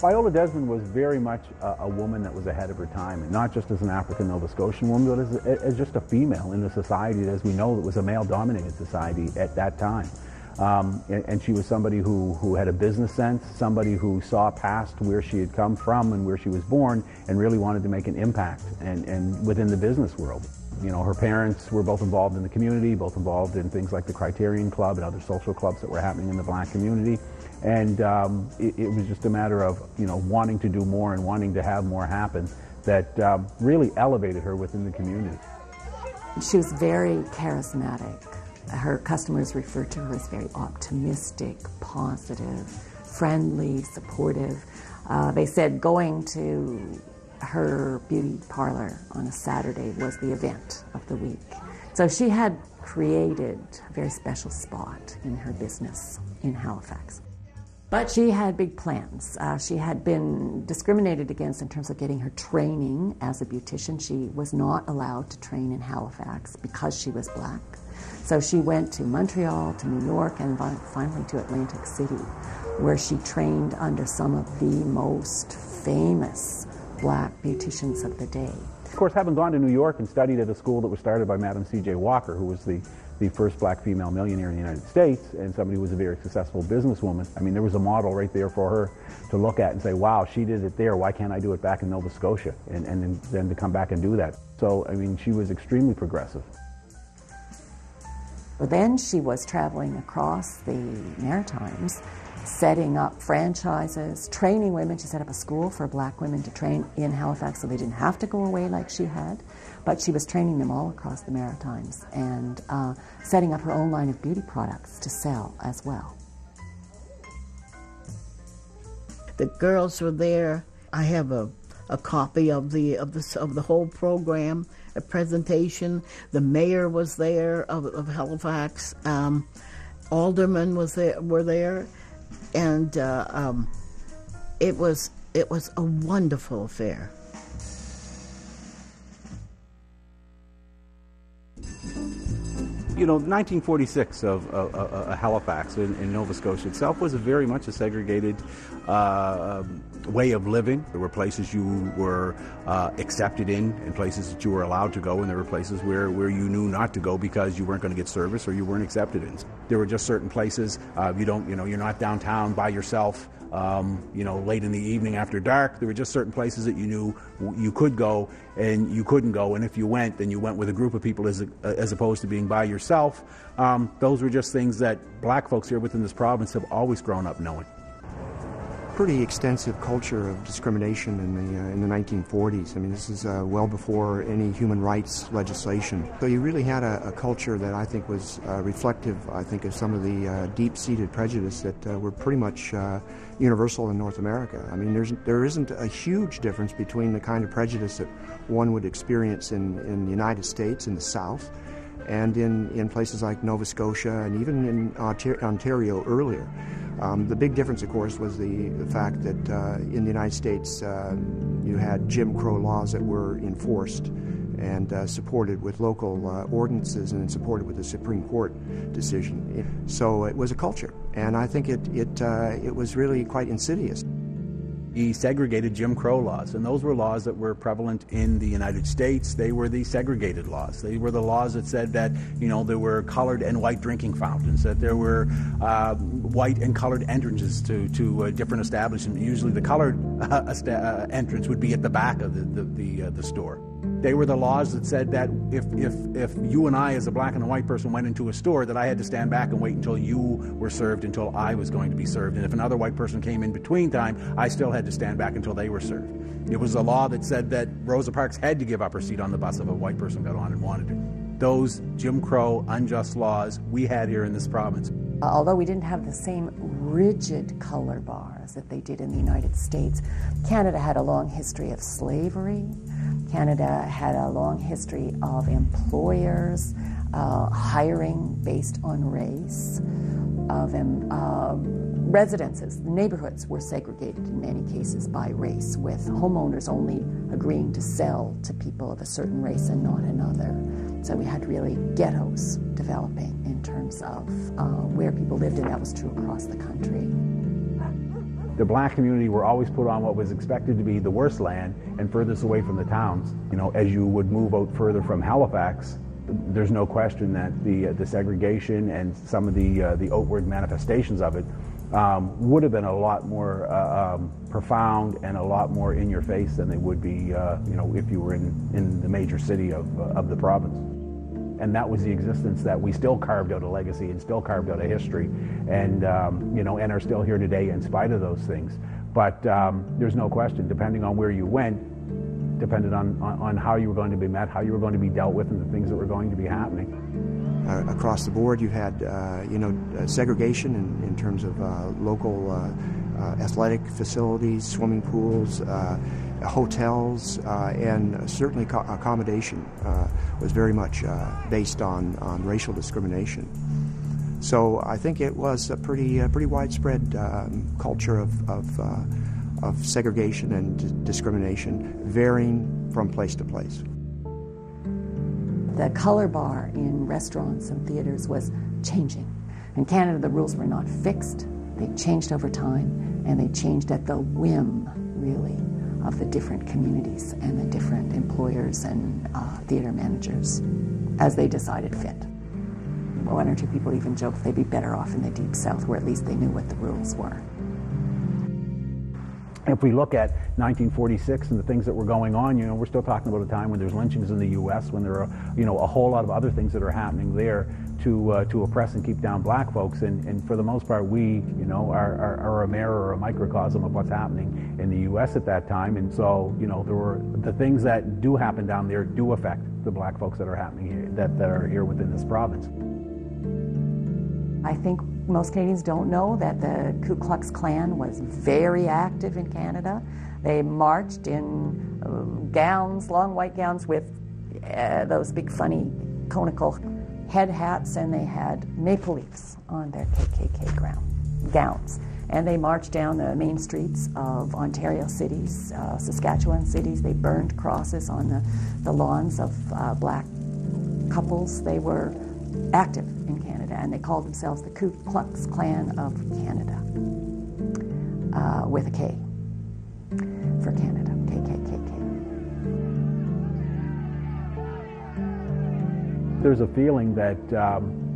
Viola Desmond was very much a woman that was ahead of her time, and not just as an African Nova Scotian woman, but as just a female in a society that, as we know, it was a male-dominated society at that time. And she was somebody who had a business sense, somebody who saw past where she had come from and where she was born, and really wanted to make an impact and within the business world. You know, her parents were both involved in the community, both involved in things like the Criterion Club and other social clubs that were happening in the black community. And it was just a matter of, you know, wanting to do more and wanting to have more happen that really elevated her within the community. She was very charismatic. Her customers referred to her as very optimistic, positive, friendly, supportive. They said going to her beauty parlor on a Saturday was the event of the week. So she had created a very special spot in her business in Halifax. But she had big plans. She had been discriminated against in terms of getting her training as a beautician. She was not allowed to train in Halifax because she was black. So she went to Montreal, to New York, and finally to Atlantic City, where she trained under some of the most famous black beauticians of the day. Of course, having gone to New York and studied at a school that was started by Madam C.J. Walker, who was the first black female millionaire in the United States, and somebody who was a very successful businesswoman, I mean, there was a model right there for her to look at and say, wow, she did it there, why can't I do it back in Nova Scotia? And then to come back and do that. So, I mean, she was extremely progressive. But then she was traveling across the Maritimes, setting up franchises, training women. She set up a school for black women to train in Halifax so they didn't have to go away like she had. But she was training them all across the Maritimes and setting up her own line of beauty products to sell as well. The girls were there. I have a copy of the whole program, a presentation. The mayor was there of Halifax. Aldermen were there, and it was a wonderful affair. You know, 1946 of Halifax in Nova Scotia itself was very much a segregated way of living. There were places you were accepted in, and places that you were allowed to go, and there were places where you knew not to go because you weren't going to get service or you weren't accepted in. There were just certain places you're not downtown by yourself. Late in the evening after dark. There were just certain places that you knew you could go and you couldn't go, and if you went, then you went with a group of people as opposed to being by yourself. Those were just things that black folks here within this province have always grown up knowing. Pretty extensive culture of discrimination in the 1940s. I mean, this is well before any human rights legislation. So you really had a culture that I think was reflective, of some of the deep-seated prejudice that were pretty much universal in North America. I mean, there isn't a huge difference between the kind of prejudice that one would experience in the United States, in the South, and in places like Nova Scotia and even in Ontario earlier. The big difference, of course, was the fact that in the United States you had Jim Crow laws that were enforced and supported with local ordinances and supported with the Supreme Court decision. So it was a culture, and I think it was really quite insidious. He segregated Jim Crow laws, and those were laws that were prevalent in the United States. They were the segregated laws. They were the laws that said that, there were colored and white drinking fountains, that there were white and colored entrances to different establishments. Usually the colored entrance would be at the back of the store. They were the laws that said that if you and I as a black and a white person went into a store, that I had to stand back and wait until you were served, until I was going to be served. And if another white person came in between time, I still had to stand back until they were served. It was a law that said that Rosa Parks had to give up her seat on the bus if a white person got on and wanted to. Those Jim Crow unjust laws we had here in this province. Although we didn't have the same rigid color bars that they did in the United States, Canada had a long history of slavery. Canada had a long history of employers hiring based on race, of residences. The neighborhoods were segregated in many cases by race, with homeowners only agreeing to sell to people of a certain race and not another. So we had really ghettos developing in terms of where people lived, and that was true across the country. The black community were always put on what was expected to be the worst land and furthest away from the towns. You know, as you would move out further from Halifax, there's no question that the segregation and some of the outward manifestations of it would have been a lot more profound and a lot more in your face than they would be, you know, if you were in the major city of the province. And that was the existence that we still carved out a legacy and still carved out a history, and you know, and are still here today in spite of those things. But there's no question, depending on where you went, depended on how you were going to be met, how you were going to be dealt with, and the things that were going to be happening. Across the board, you had you know, segregation in terms of local athletic facilities, swimming pools, hotels, and certainly accommodation was very much based on racial discrimination. So I think it was a pretty widespread culture of segregation and discrimination, varying from place to place. The color bar in restaurants and theaters was changing. In Canada, the rules were not fixed. They changed over time, and they changed at the whim, really, of the different communities and the different employers and theater managers as they decided fit. One or two people even joked they'd be better off in the Deep South, where at least they knew what the rules were. If we look at 1946 and the things that were going on, you know, we're still talking about a time when there's lynchings in the U.S., when there are, you know, a whole lot of other things that are happening there to oppress and keep down black folks. And for the most part, we, you know, are a mirror or a microcosm of what's happening in the U.S. at that time. And so, you know, there were the things that do happen down there do affect the black folks that are happening here, that are here within this province. I think most Canadians don't know that the Ku Klux Klan was very active in Canada. They marched in gowns, long white gowns with those big funny conical head hats, and they had maple leaves on their KKK gowns. And they marched down the main streets of Ontario cities, Saskatchewan cities. They burned crosses on the lawns of black couples. They were active in Canada, and they called themselves the Ku Klux Klan of Canada, with a K for Canada, KKKK. There's a feeling that,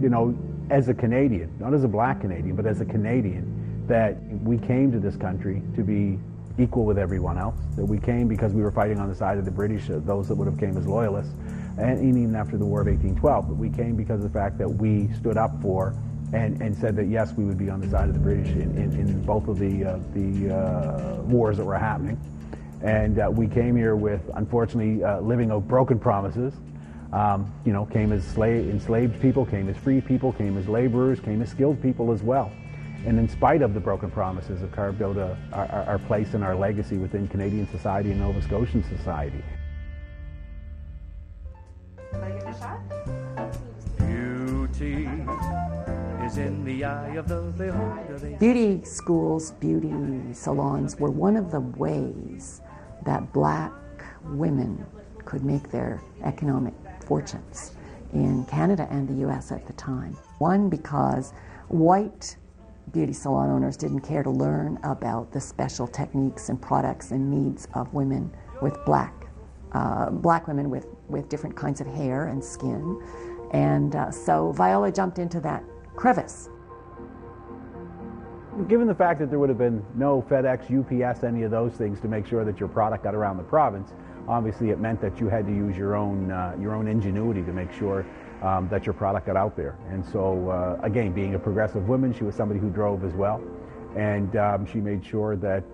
you know, as a Canadian, not as a black Canadian, but as a Canadian, that we came to this country to be equal with everyone else, that we came because we were fighting on the side of the British, those that would have came as loyalists, and even after the War of 1812, but we came because of the fact that we stood up for and said that yes, we would be on the side of the British in both of the wars that were happening. And we came here with, unfortunately, living out broken promises. You know, came as enslaved people, came as free people, came as laborers, came as skilled people as well. And in spite of the broken promises, have carved out our place and our legacy within Canadian society and Nova Scotian society. Can I give it a shot? Beauty is in the eye of the beholder. Beauty schools, beauty salons were one of the ways that black women could make their economic fortunes in Canada and the U.S. at the time. One, because white beauty salon owners didn't care to learn about the special techniques and products and needs of women with black women with different kinds of hair and skin. And so Viola jumped into that crevice. Given the fact that there would have been no FedEx, UPS, any of those things to make sure that your product got around the province, obviously it meant that you had to use your own ingenuity to make sure that your product got out there. And so, again, being a progressive woman, she was somebody who drove as well. And she made sure that,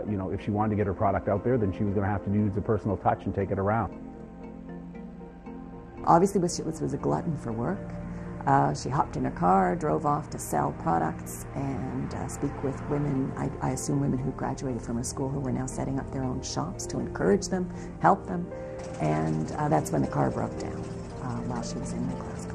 you know, if she wanted to get her product out there, then she was going to have to use the personal touch and take it around. Obviously, she was a glutton for work. She hopped in her car, drove off to sell products and speak with women, I assume women who graduated from her school who were now setting up their own shops to encourage them, help them. And that's when the car broke down while she was in Glasgow.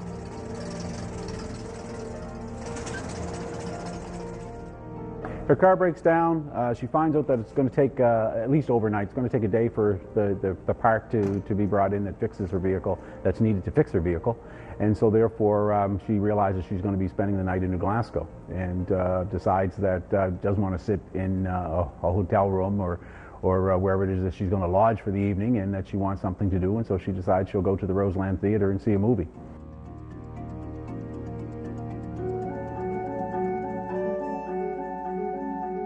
Her car breaks down. She finds out that it's going to take, at least overnight, it's going to take a day for the part to be brought in that fixes her vehicle, that's needed to fix her vehicle. And so therefore she realizes she's going to be spending the night in New Glasgow, and decides that doesn't want to sit in a hotel room or wherever it is that she's going to lodge for the evening, and that she wants something to do, and so she decides she'll go to the Roseland Theatre and see a movie.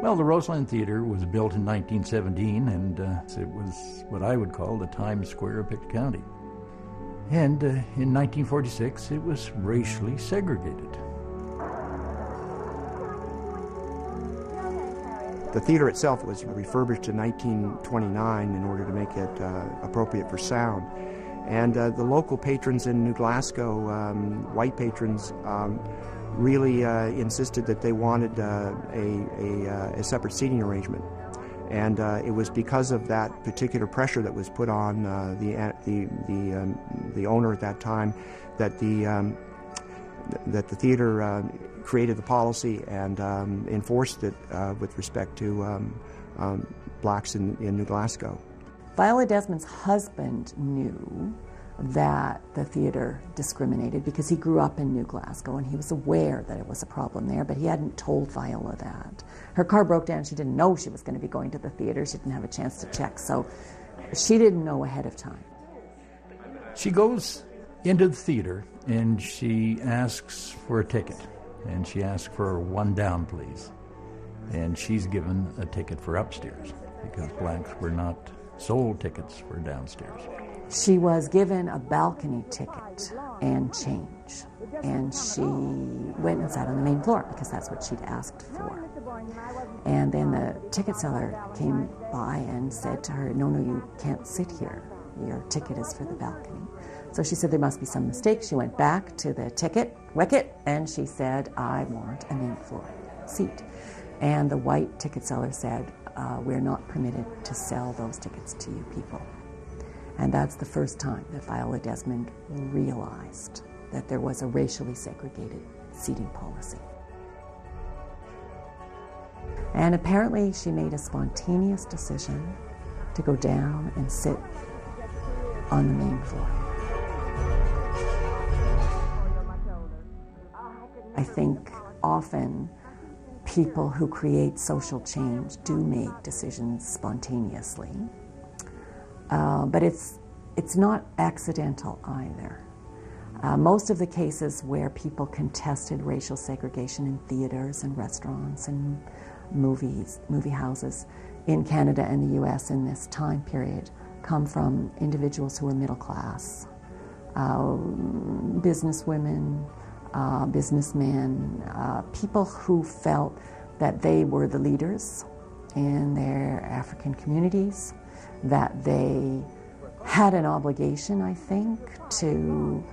Well, the Roseland Theatre was built in 1917, and it was what I would call the Times Square of Pitt County. And in 1946, it was racially segregated. The theater itself was refurbished in 1929 in order to make it appropriate for sound. And the local patrons in New Glasgow, white patrons, really insisted that they wanted a separate seating arrangement. And it was because of that particular pressure that was put on the owner at that time that the theater created the policy and enforced it with respect to blacks in New Glasgow. Viola Desmond's husband knew that the theater discriminated because he grew up in New Glasgow and he was aware that it was a problem there, but he hadn't told Viola that. Her car broke down. She didn't know she was going to be going to the theater. She didn't have a chance to check, so she didn't know ahead of time. She goes into the theater and she asks for a ticket, and she asks for one down, please. And she's given a ticket for upstairs because blacks were not sold tickets for downstairs. She was given a balcony ticket and change, and she went and sat on the main floor because that's what she'd asked for. And then the ticket seller came by and said to her, no, you can't sit here. Your ticket is for the balcony. So she said there must be some mistake. She went back to the ticket wicket and she said, I want a main floor seat. And the white ticket seller said, we're not permitted to sell those tickets to you people. And that's the first time that Viola Desmond realized that there was a racially segregated seating policy. And apparently she made a spontaneous decision to go down and sit on the main floor. I think often people who create social change do make decisions spontaneously. But it's not accidental either. Most of the cases where people contested racial segregation in theaters and restaurants and movie houses in Canada and the US in this time period come from individuals who are middle class, businesswomen, businessmen, people who felt that they were the leaders in their African communities, that they had an obligation, I think, to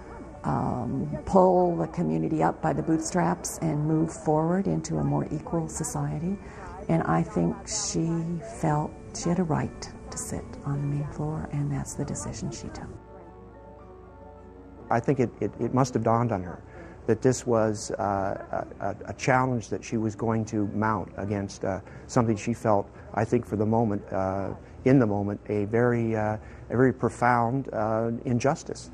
pull the community up by the bootstraps and move forward into a more equal society. And I think she felt she had a right to sit on the main floor, and that's the decision she took. I think it must have dawned on her that this was a challenge that she was going to mount against something she felt, I think for the moment, in the moment, a very profound injustice.